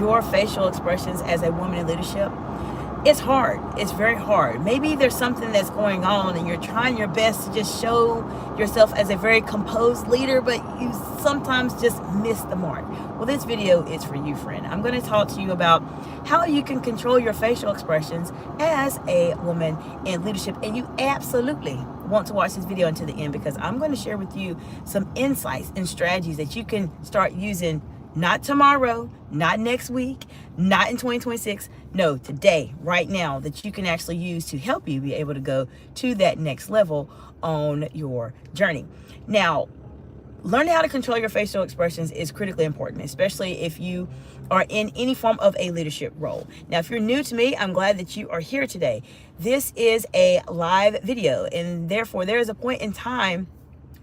your facial expressions as a woman in leadership, it's hard. It's very hard. Maybe there's something that's going on and you're trying your best to just show yourself as a very composed leader, but you sometimes just miss the mark. Well, this video is for you, friend. I'm going to talk to you about how you can control your facial expressions as a woman in leadership. And you absolutely want to watch this video until the end, because I'm going to share with you some insights and strategies that you can start using. Not tomorrow, not next week, not in 2026. No, today, right now, that you can actually use to help you be able to go to that next level on your journey. Now, learning how to control your facial expressions is critically important, especially if you are in any form of a leadership role. Now, if you're new to me, I'm glad that you are here today. This is a live video, and therefore there is a point in time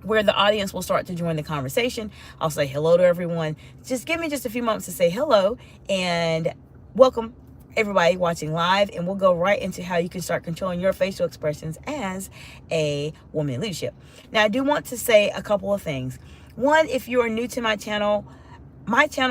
where the audience will start to join the conversation. I'll say hello to everyone. Just give me just a few moments to say hello and welcome everybody watching live, and we'll go right into how you can start controlling your facial expressions as a woman in leadership. Now, I do want to say a couple of things. One, if you are new to my channel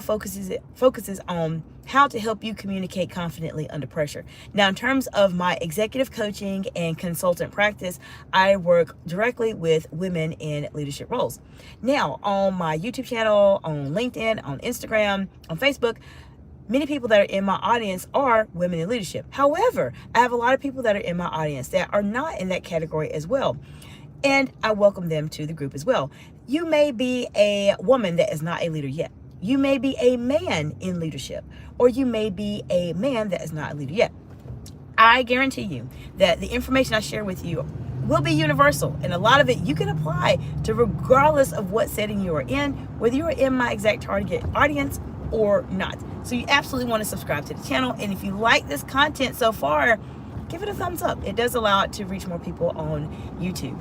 focuses on how to help you communicate confidently under pressure. Now, in terms of my executive coaching and consultant practice, I work directly with women in leadership roles. Now, on my YouTube channel, on LinkedIn, on Instagram, on Facebook, many people that are in my audience are women in leadership. However, I have a lot of people that are in my audience that are not in that category as well, and I welcome them to the group as well. You may be a woman that is not a leader yet. You may be a man in leadership, or you may be a man that is not a leader yet. I guarantee you that the information I share with you will be universal, and a lot of it you can apply to regardless of what setting you are in, whether you are in my exact target audience or not. So you absolutely want to subscribe to the channel, and if you like this content so far, give it a thumbs up. It does allow it to reach more people on YouTube.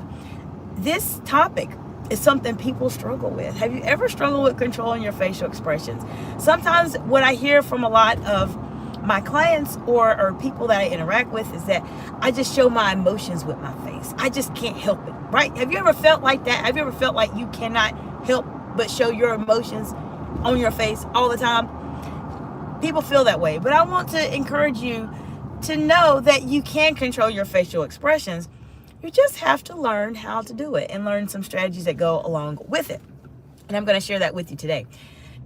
This topic is something people struggle with. Have you ever struggled with controlling your facial expressions? Sometimes what I hear from a lot of my clients or people that I interact with is that I just show my emotions with my face. I just can't help it, right? Have you ever felt like that? Have you ever felt like you cannot help but show your emotions on your face all the time? People feel that way, but I want to encourage you to know that you can control your facial expressions. You just have to learn how to do it and learn some strategies that go along with it. And I'm going to share that with you today.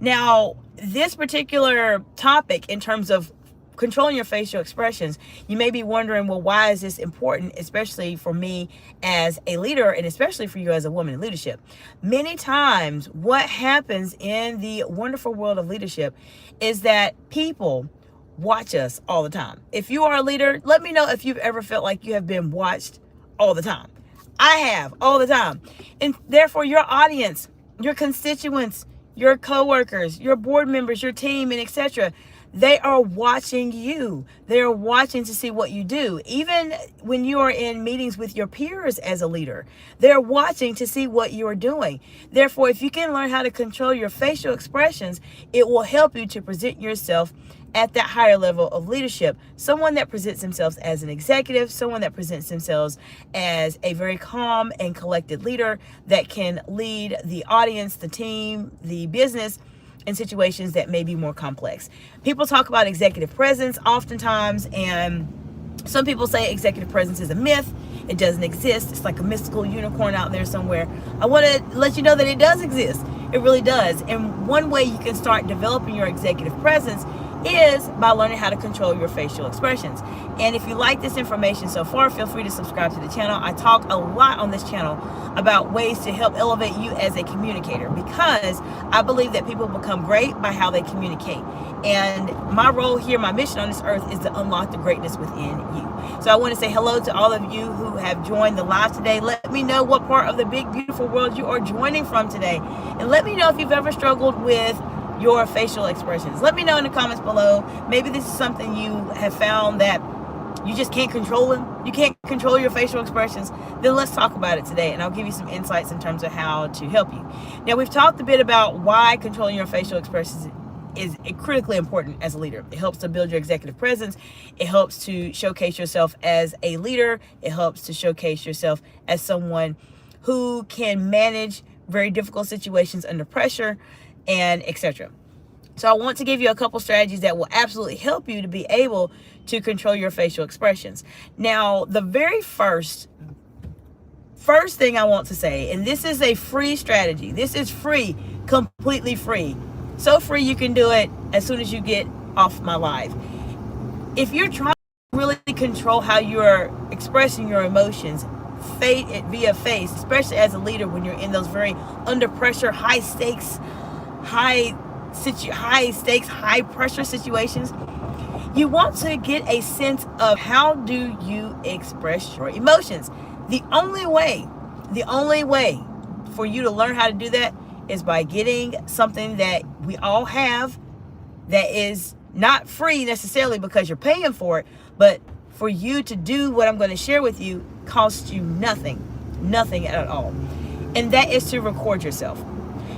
Now, this particular topic in terms of controlling your facial expressions, you may be wondering, well, why is this important, especially for me as a leader and especially for you as a woman in leadership? Many times what happens in the wonderful world of leadership is that people watch us all the time. If you are a leader, let me know if you've ever felt like you have been watched all the time. I have, all the time. And therefore your audience, your constituents, your coworkers, your board members, your team, and etc., they are watching you. They are watching to see what you do. Even when you are in meetings with your peers as a leader, they're watching to see what you are doing. Therefore, if you can learn how to control your facial expressions, it will help you to present yourself at that higher level of leadership. Someone that presents themselves as an executive, someone that presents themselves as a very calm and collected leader that can lead the audience, the team, the business in situations that may be more complex. People talk about executive presence oftentimes, and some people say executive presence is a myth. It doesn't exist. It's like a mystical unicorn out there somewhere. I want to let you know that it does exist. It really does. And one way you can start developing your executive presence is by learning how to control your facial expressions. And if you like this information so far, feel free to subscribe to the channel. I talk a lot on this channel about ways to help elevate you as a communicator, because I believe that people become great by how they communicate. And my role here, my mission on this earth, is to unlock the greatness within you. So I want to say hello to all of you who have joined the live today. Let me know what part of the big, beautiful world you are joining from today. And let me know if you've ever struggled with your facial expressions. Let me know in the comments below. Maybe this is something you have found that you just can't control them. You can't control your facial expressions. Then let's talk about it today, and I'll give you some insights in terms of how to help you. Now, we've talked a bit about why controlling your facial expressions is critically important as a leader. It helps to build your executive presence. It helps to showcase yourself as a leader. It helps to showcase yourself as someone who can manage very difficult situations under pressure, and etc. So I want to give you a couple strategies that will absolutely help you to be able to control your facial expressions. Now, the very first thing I want to say, and this is a free strategy. This is free, completely free. So free you can do it as soon as you get off my live. If you're trying to really control how you're expressing your emotions via face, especially as a leader when you're in those very under pressure, high pressure situations, you want to get a sense of how do you express your emotions. The only way for you to learn how to do that is by getting something that we all have that is not free necessarily because you're paying for it, but for you to do what I'm going to share with you costs you nothing at all. And that is to record yourself.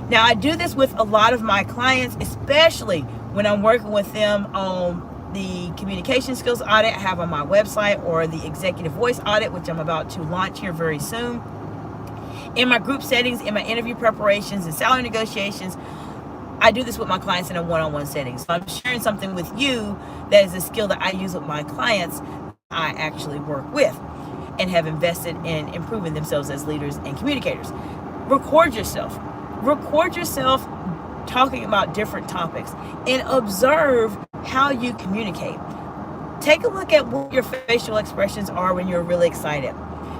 Now, I do this with a lot of my clients, especially when I'm working with them on the communication skills audit I have on my website, or the executive voice audit, which I'm about to launch here very soon. In my group settings, in my interview preparations and salary negotiations, I do this with my clients in a one-on-one setting. So I'm sharing something with you that is a skill that I use with my clients I actually work with and have invested in improving themselves as leaders and communicators. Record yourself. Record yourself talking about different topics and observe how you communicate. Take a look at what your facial expressions are when you're really excited.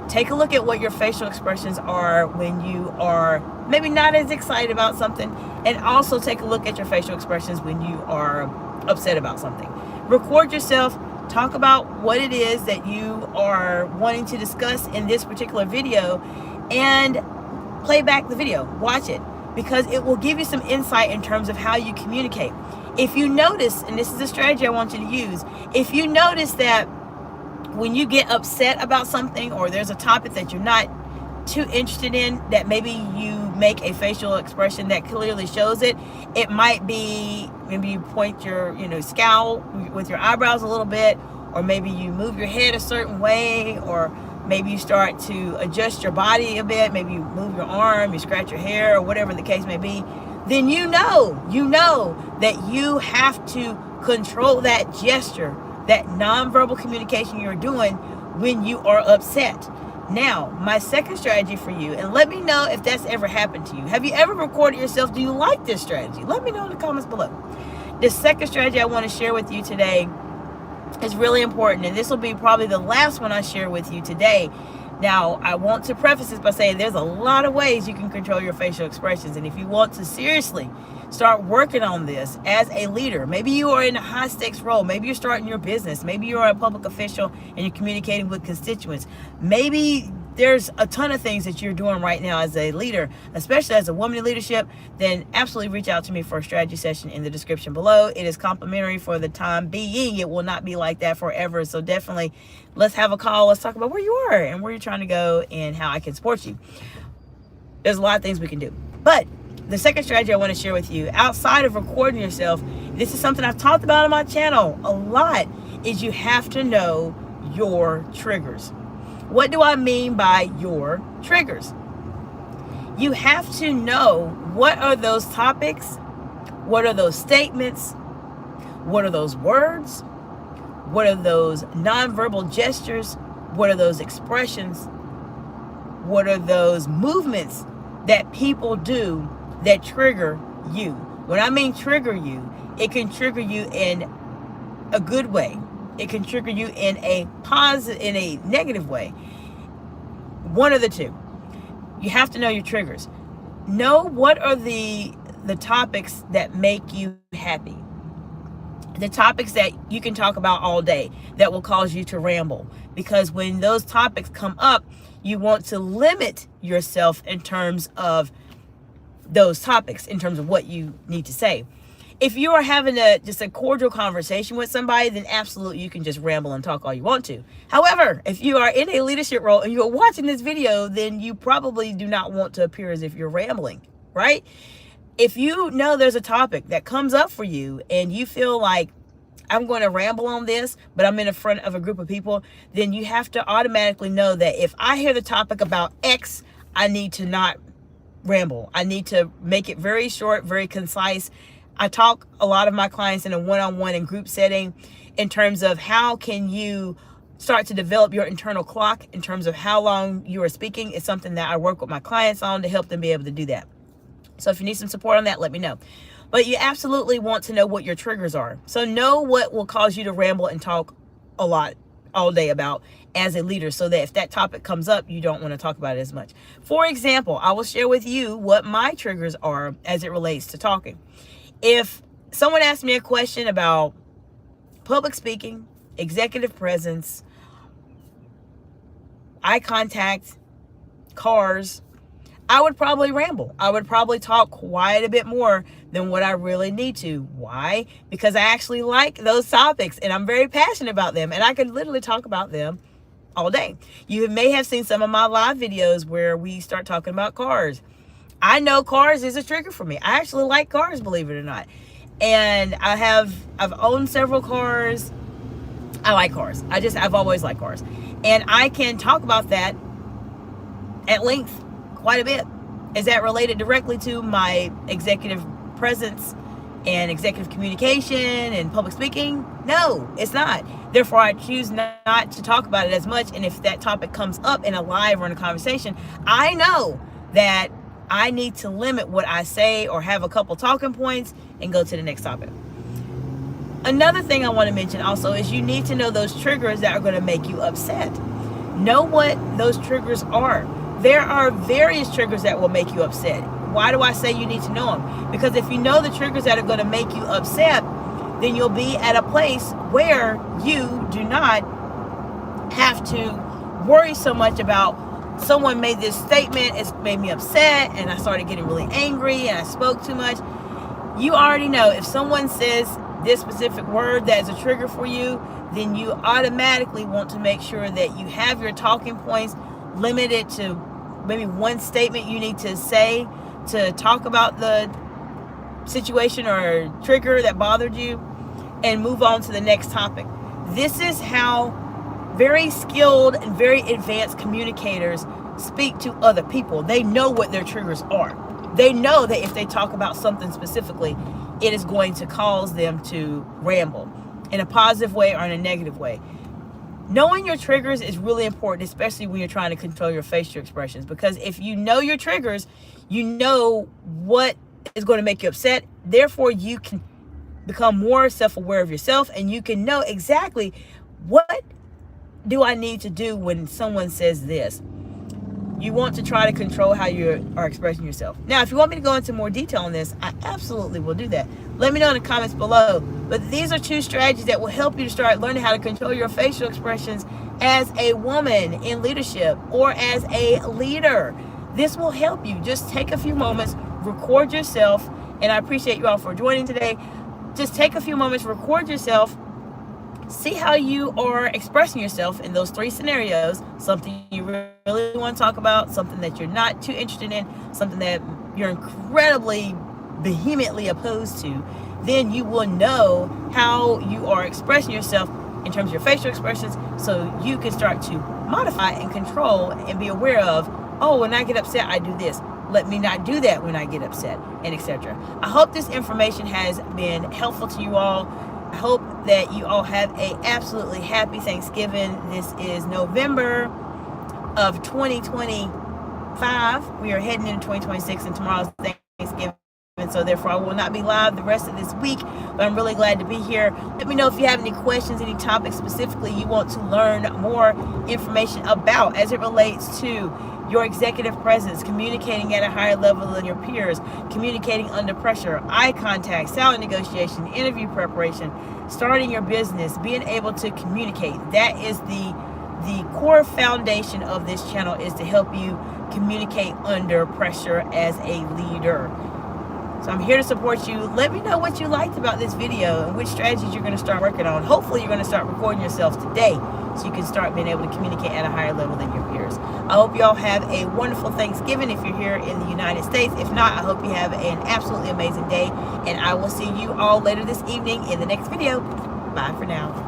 Take a look at what your facial expressions are when you are maybe not as excited about something, and also take a look at your facial expressions when you are upset about something. Record yourself. Talk about what it is that you are wanting to discuss in this particular video, and play back the video. Watch it, because it will give you some insight in terms of how you communicate. If you notice, and this is a strategy I want you to use, if you notice that when you get upset about something, or there's a topic that you're not too interested in, that maybe you make a facial expression that clearly shows it. It might be maybe you point your scowl with your eyebrows a little bit, or maybe you move your head a certain way, or maybe you start to adjust your body a bit, maybe you move your arm, you scratch your hair, or whatever the case may be. Then you know that you have to control that gesture, that nonverbal communication you're doing when you are upset. Now, my second strategy for you, and let me know if that's ever happened to you. Have you ever recorded yourself? Do you like this strategy? Let me know in the comments below. The second strategy I want to share with you today is really important, and this will be probably the last one I share with you today. Now, I want to preface this by saying there's a lot of ways you can control your facial expressions, and if you want to seriously start working on this as a leader, maybe you are in a high stakes role, maybe you're starting your business, maybe you're a public official and you're communicating with constituents, maybe there's a ton of things that you're doing right now as a leader, especially as a woman in leadership, then absolutely reach out to me for a strategy session in the description below. It is complimentary for the time being. It will not be like that forever. So definitely let's have a call. Let's talk about where you are and where you're trying to go and how I can support you. There's a lot of things we can do. But the second strategy I want to share with you, outside of recording yourself, this is something I've talked about on my channel a lot, is you have to know your triggers. What do I mean by your triggers? You have to know what are those topics, what are those statements, what are those words, what are those nonverbal gestures, what are those expressions, what are those movements that people do that trigger you. When I mean trigger you, it can trigger you in a good way. It can trigger you in a positive, in a negative way. One of the two. You have to know your triggers. Know what are the topics that make you happy. The topics that you can talk about all day that will cause you to ramble. Because when those topics come up, you want to limit yourself in terms of those topics, in terms of what you need to say. If you are having just a cordial conversation with somebody, then absolutely you can just ramble and talk all you want to. However, if you are in a leadership role and you're watching this video, then you probably do not want to appear as if you're rambling, right? If you know there's a topic that comes up for you and you feel like, I'm going to ramble on this, but I'm in the front of a group of people, then you have to automatically know that if I hear the topic about X, I need to not ramble. I need to make it very short, very concise. I talk a lot of my clients in a one-on-one and group setting in terms of how can you start to develop your internal clock in terms of how long you are speaking. It's something that I work with my clients on to help them be able to do that. So if you need some support on that, let me know. But you absolutely want to know what your triggers are. So know what will cause you to ramble and talk a lot all day about as a leader, so that if that topic comes up, you don't want to talk about it as much. For example, I will share with you what my triggers are as it relates to talking. If someone asks me a question about public speaking, executive presence, eye contact, cars, I would probably ramble. I would probably talk quite a bit more than what I really need to. Why? Because I actually like those topics and I'm very passionate about them, and I could literally talk about them all day. You may have seen some of my live videos where we start talking about cars. I know cars is a trigger for me. I actually like cars, believe it or not. And I've owned several cars. I like cars. I've always liked cars. And I can talk about that at length quite a bit. Is that related directly to my executive presence and executive communication and public speaking? No, it's not. Therefore, I choose not to talk about it as much. And if that topic comes up in a live or in a conversation, I know that I need to limit what I say or have a couple talking points and go to the next topic. Another thing I want to mention also is you need to know those triggers that are going to make you upset. Know what those triggers are. There are various triggers that will make you upset. Why do I say you need to know them? Because if you know the triggers that are going to make you upset, then you'll be at a place where you do not have to worry so much about someone made this statement, it's made me upset, and I started getting really angry and I spoke too much. You already know if someone says this specific word that is a trigger for you, then you automatically want to make sure that you have your talking points limited to maybe one statement you need to say to talk about the situation or trigger that bothered you, and move on to the next topic. This is how very skilled and very advanced communicators speak to other people. They know what their triggers are. They know that if they talk about something specifically, it is going to cause them to ramble in a positive way or in a negative way. Knowing your triggers is really important, especially when you're trying to control your facial expressions, because if you know your triggers, you know what is going to make you upset. Therefore, you can become more self-aware of yourself, and you can know exactly what do I need to do when someone says this. You want to try to control how you are expressing yourself. Now, if you want me to go into more detail on this, I absolutely will do that. Let me know in the comments below. But these are 2 strategies that will help you to start learning how to control your facial expressions as a woman in leadership or as a leader. This will help you. Just take a few moments, record yourself, and I appreciate you all for joining today. Just take a few moments, record yourself, see how you are expressing yourself in those 3 scenarios. Something you really want to talk about, something that you're not too interested in, something that you're incredibly vehemently opposed to. Then you will know how you are expressing yourself in terms of your facial expressions, so you can start to modify and control and be aware of, oh, when I get upset, I do this. Let me not do that when I get upset, and etc. I hope this information has been helpful to you all. I hope that you all have a absolutely happy Thanksgiving. This is November of 2025. We are heading into 2026, and tomorrow's Thanksgiving. So therefore, I will not be live the rest of this week, but I'm really glad to be here. Let me know if you have any questions, any topics specifically you want to learn more information about as it relates to your executive presence, communicating at a higher level than your peers, communicating under pressure, eye contact, salary negotiation, interview preparation, starting your business, being able to communicate. That is the core foundation of this channel, is to help you communicate under pressure as a leader. So I'm here to support you. Let me know what you liked about this video and which strategies you're going to start working on. Hopefully you're going to start recording yourself today so you can start being able to communicate at a higher level than your peers. I hope you all have a wonderful Thanksgiving if you're here in the United States. If not, I hope you have an absolutely amazing day, and I will see you all later this evening in the next video. Bye for now.